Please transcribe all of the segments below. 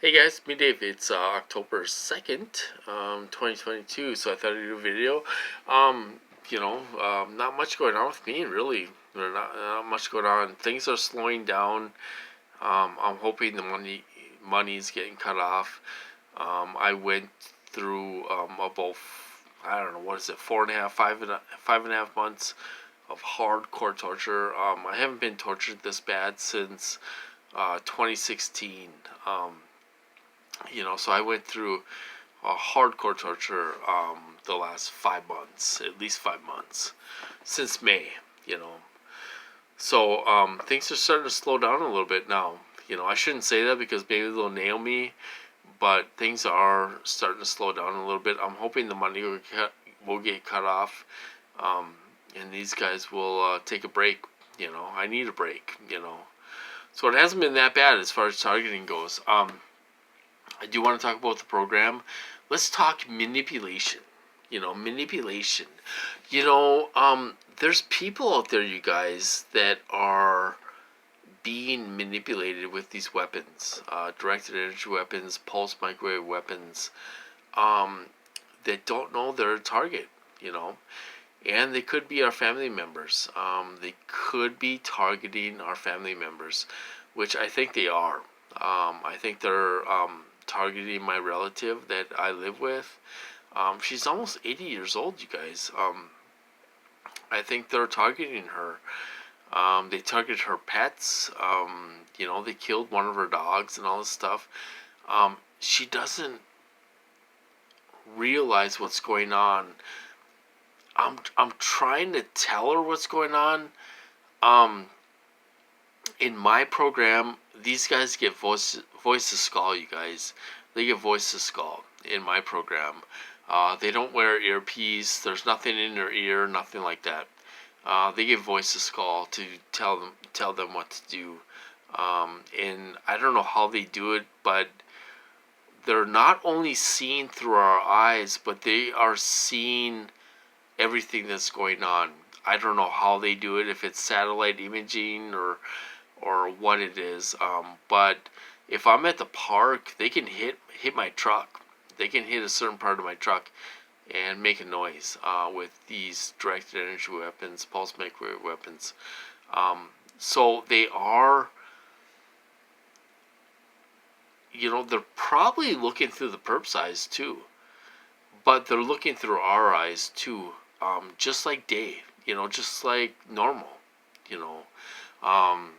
Hey guys, me Dave. It's October 2nd, 2022, so I thought I'd do a video. Not much going on with me, really. Not much going on. Things are slowing down. I'm hoping the money's getting cut off. I went through about, I don't know, what is it, 4.5, 5.5 months of hardcore torture. I haven't been tortured this bad since 2016. So I went through hardcore torture the last 5 months, at least 5 months, since May. You know, so things are starting to slow down a little bit now. I shouldn't say that because maybe they'll nail me, but things are starting to slow down a little bit. I'm hoping the money will get cut off, and these guys will take a break. I need a break. So it hasn't been that bad as far as targeting goes. I do want to talk about the program. Let's talk manipulation. Manipulation. There's people out there, you guys, that are being manipulated with these weapons, directed energy weapons, pulse microwave weapons, that don't know they're a target. And they could be our family members. They could be targeting our family members, which I think they are. I think they're targeting my relative that I live with. She's almost 80 years old, you guys. I think they're targeting her. They targeted her pets. They killed one of her dogs and all this stuff. She doesn't realize what's going on. I'm trying to tell her what's going on. In my program, these guys get voice to skull, you guys. They get voice to skull in my program. They don't wear earpiece. There's nothing in their ear, nothing like that. They give voice to skull to tell them what to do. And I don't know how they do it, but they're not only seeing through our eyes, but they are seeing everything that's going on. I don't know how they do it, if it's satellite imaging or what it is. But if I'm at the park, they can hit my truck. They can hit a certain part of my truck and make a noise with these directed energy weapons, pulse microwave weapons. So they are, they're probably looking through the perp's eyes too, but they're looking through our eyes too, just like Dave, just like normal, you know. Um,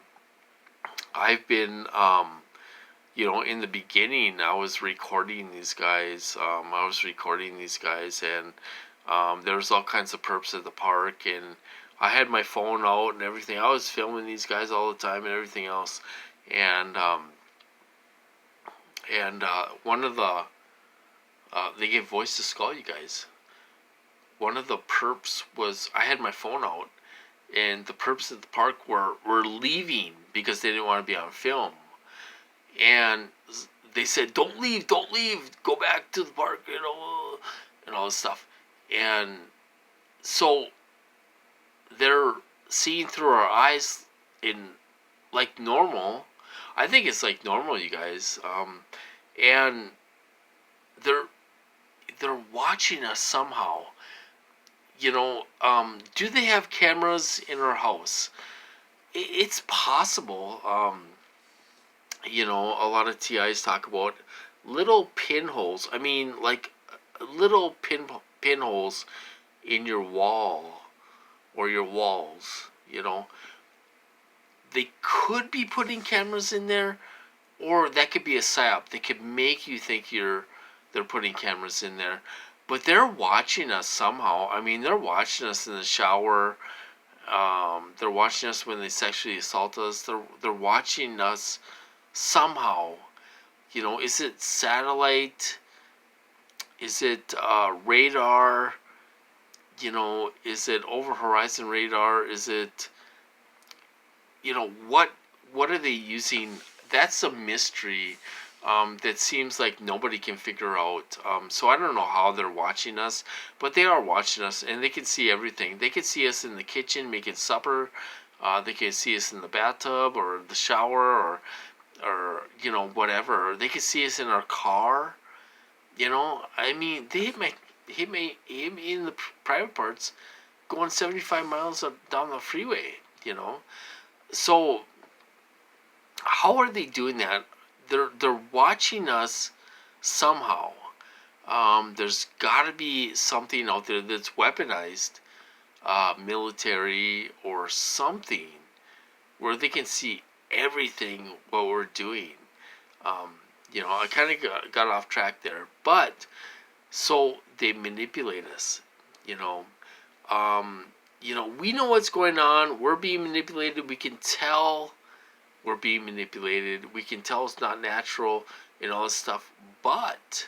I've been, in the beginning, I was recording these guys. And there was all kinds of perps at the park, and I had my phone out and everything. I was filming these guys all the time and everything else. And one of the they gave voice to skull, you guys. One of the perps was, I had my phone out, and the perps at the park were leaving because they didn't want to be on film. And they said, don't leave, go back to the park, and all this stuff. And so they're seeing through our eyes in like normal. I think it's like normal, you guys. And they're watching us somehow. Do they have cameras in our house? It's possible. A lot of TIs talk about little pinholes. I mean, like little pinholes in your wall or your walls. They could be putting cameras in there, or that could be a psyop. They could make you think they're putting cameras in there, but they're watching us somehow. I mean, they're watching us in the shower. They're watching us when they sexually assault us. They're watching us somehow. Is it satellite? Is it radar? Is it over horizon radar? Is it, what are they using? That's a mystery that seems like nobody can figure out. So I don't know how they're watching us, but they are watching us, and they can see everything. They can see us in the kitchen making supper. They can see us in the bathtub or the shower, or or whatever. They can see us in our car. I mean, they hit me in the private parts going 75 miles down the freeway. So how are they doing that? They're watching us somehow. There's got to be something out there that's weaponized, military or something, where they can see everything what we're doing. Um, I kind of got off track there, but so they manipulate us. You know, um, we know what's going on. We're being manipulated. We can tell we're being manipulated. We can tell it's not natural and all this stuff. But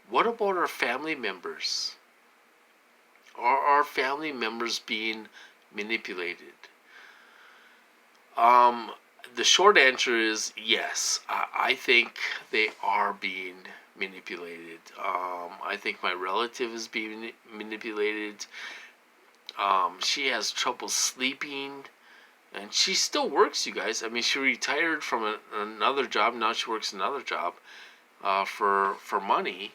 what about our family members? Are our family members being manipulated? Um, the short answer is yes. I think they are being manipulated. I think my relative is being manipulated. She has trouble sleeping, and she still works, you guys. I mean, she retired from another job. Now she works another job for money,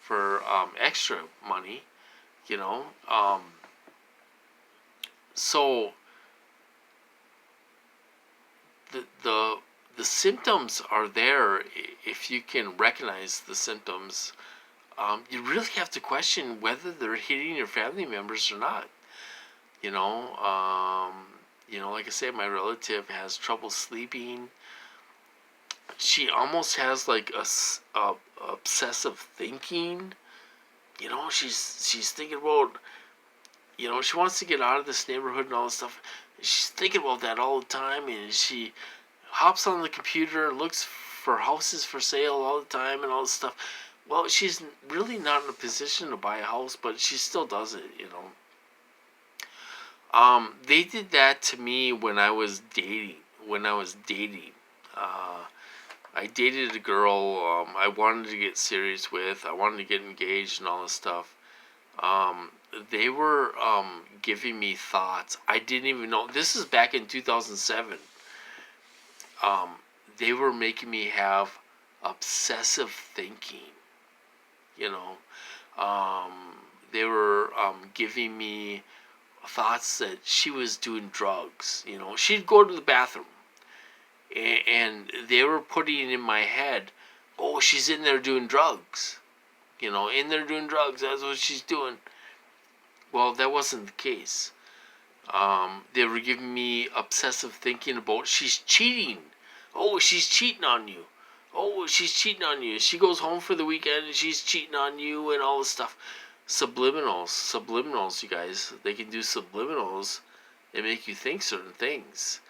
for extra money. You know, so the symptoms are there. If you can recognize the symptoms, you really have to question whether they're hitting your family members or not. You know, like I said, my relative has trouble sleeping. She almost has like a obsessive thinking. She's thinking about. She wants to get out of this neighborhood and all this stuff. She's thinking about that all the time, and she hops on the computer and looks for houses for sale all the time and all this stuff. Well, she's really not in a position to buy a house, but she still does it. They did that to me when I was dating. Uh, I dated a girl I wanted to get serious with. I wanted to get engaged and all this stuff. They were giving me thoughts. I didn't even know. This is back in 2007. They were making me have obsessive thinking. You know, they were giving me thoughts that she was doing drugs. She'd go to the bathroom, and they were putting in my head, oh, she's in there doing drugs. In there doing drugs. That's what she's doing. Well, that wasn't the case. They were giving me obsessive thinking about she's cheating. Oh, she's cheating on you. Oh, she's cheating on you. She goes home for the weekend and she's cheating on you and all this stuff. Subliminals, you guys. They can do subliminals and make you think certain things.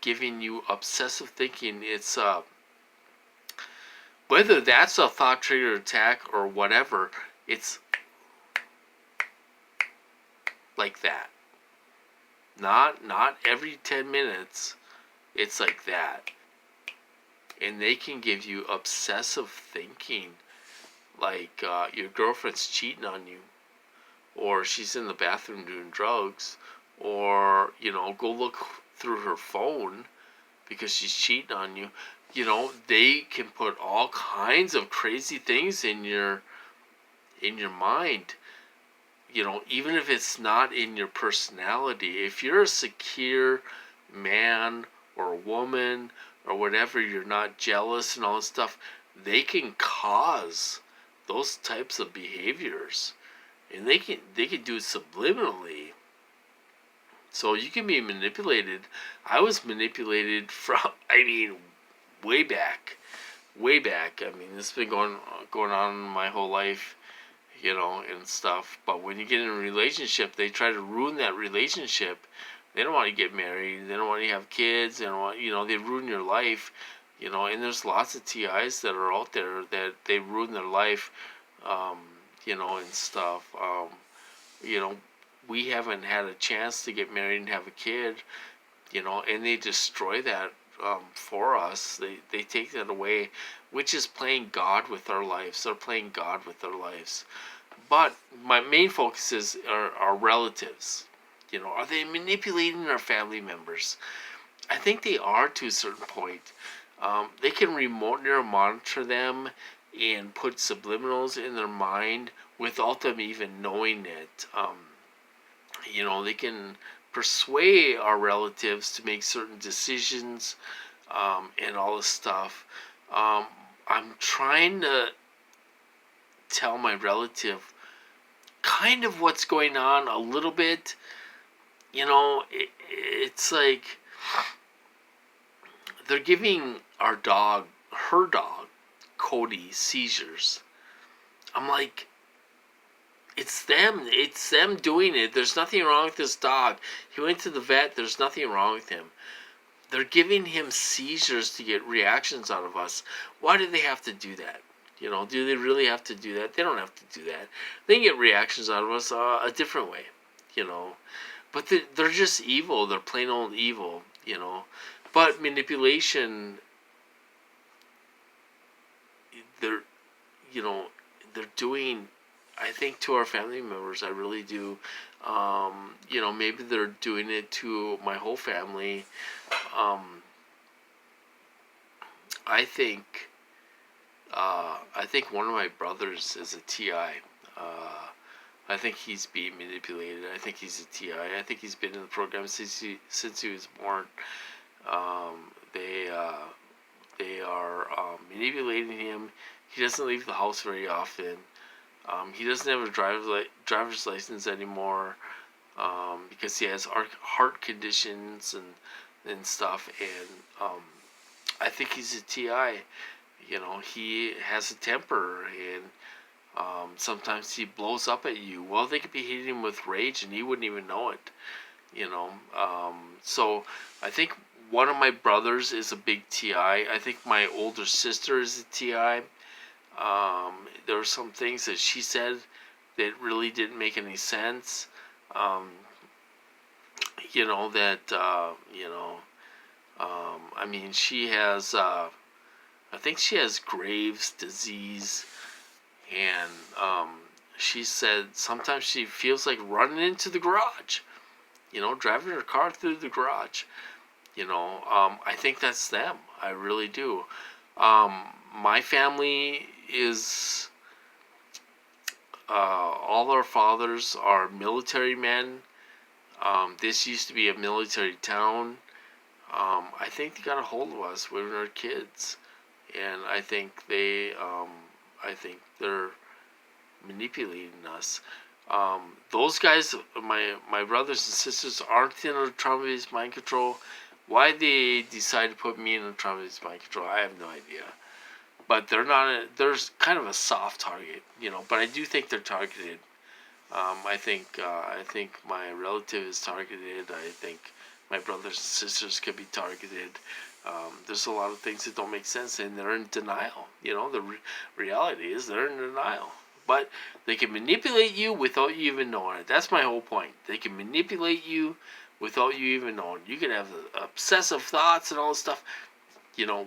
Giving you obsessive thinking. It's whether that's a thought trigger attack or whatever, it's like that. Not every 10 minutes. It's like that. And they can give you obsessive thinking, like your girlfriend's cheating on you, or she's in the bathroom doing drugs, or go look through her phone because she's cheating on you. They can put all kinds of crazy things in your mind. Even if it's not in your personality, if you're a secure man or woman or whatever, you're not jealous and all this stuff, they can cause those types of behaviors, and they can do it subliminally. So you can be manipulated. I was manipulated from, way back. I mean, this has been going on my whole life, and stuff. But when you get in a relationship, they try to ruin that relationship. They don't want you to get married. They don't want you to have kids. They don't want, they ruin your life. And there's lots of TIs that are out there that they ruin their life, and stuff. We haven't had a chance to get married and have a kid, and they destroy that for us. They take that away, which is playing God with our lives. They're playing God with our lives. But my main focus is our relatives. Are they manipulating our family members? I think they are to a certain point. They can remote neural monitor them and put subliminals in their mind without them even knowing it. They can persuade our relatives to make certain decisions, and all this stuff. I'm trying to tell my relative kind of what's going on a little bit. It's like they're giving her dog, Cody, seizures. I'm like, it's them doing it. There's nothing wrong with this dog. He went to the vet. There's nothing wrong with him. They're giving him seizures to get reactions out of us. Why do they have to do that? Do they really have to do that? They don't have to do that. They can get reactions out of us a different way, But they're just evil. They're plain old evil, But manipulation, they're, they're doing, I think, to our family members. I really do. Maybe they're doing it to my whole family. I think one of my brothers is a TI. I think he's being manipulated. I think he's a TI. I think he's been in the program since he was born. They are manipulating him. He doesn't leave the house very often. He doesn't have a driver's license anymore, because he has heart conditions and stuff. And I think he's a TI. He has a temper, and sometimes he blows up at you. Well, they could be hitting him with rage, and he wouldn't even know it. So I think one of my brothers is a big TI. I think my older sister is a TI. There were some things that she said that really didn't make any sense. She has, I think she has Graves' disease, and she said sometimes she feels like running into the garage, driving her car through the garage. I think that's them. I really do. My family is, all our fathers are military men. This used to be a military town. I think they got a hold of us when we were kids, and I think they're manipulating us. Those guys, my brothers and sisters, aren't in a trauma-based mind control. Why they decide to put me in a trauma-based mind control, I have no idea. But they're not. There's kind of a soft target, But I do think they're targeted. I think my relative is targeted. I think my brothers and sisters could be targeted. There's a lot of things that don't make sense, and they're in denial. The reality is they're in denial. But they can manipulate you without you even knowing it. That's my whole point. They can manipulate you without you even knowing. You can have obsessive thoughts and all this stuff.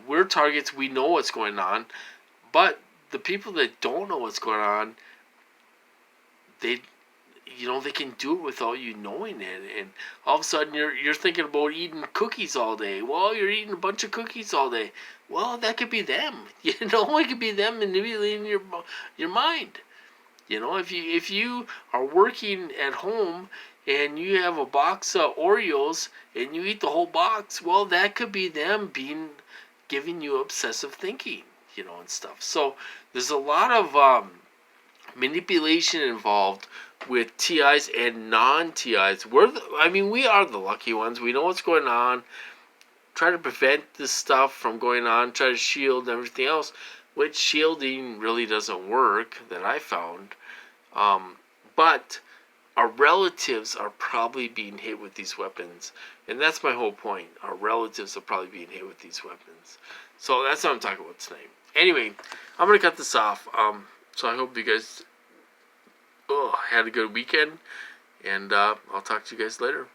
We're targets. We know what's going on. But the people that don't know what's going on, they can do it without you knowing it. And all of a sudden you're thinking about eating cookies all day. Well, you're eating a bunch of cookies all day. Well, that could be them. It could be them manipulating your mind. If you are working at home and you have a box of Oreos and you eat the whole box, well, that could be them giving you obsessive thinking, and stuff. So there's a lot of manipulation involved with TIs and non-TIs. We are the lucky ones. We know what's going on. Try to prevent this stuff from going on. Try to shield everything else, which shielding really doesn't work, that I found. But our relatives are probably being hit with these weapons. And that's my whole point. Our relatives are probably being hit with these weapons. So that's what I'm talking about tonight. Anyway, I'm going to cut this off. So I hope you guys had a good weekend. And I'll talk to you guys later.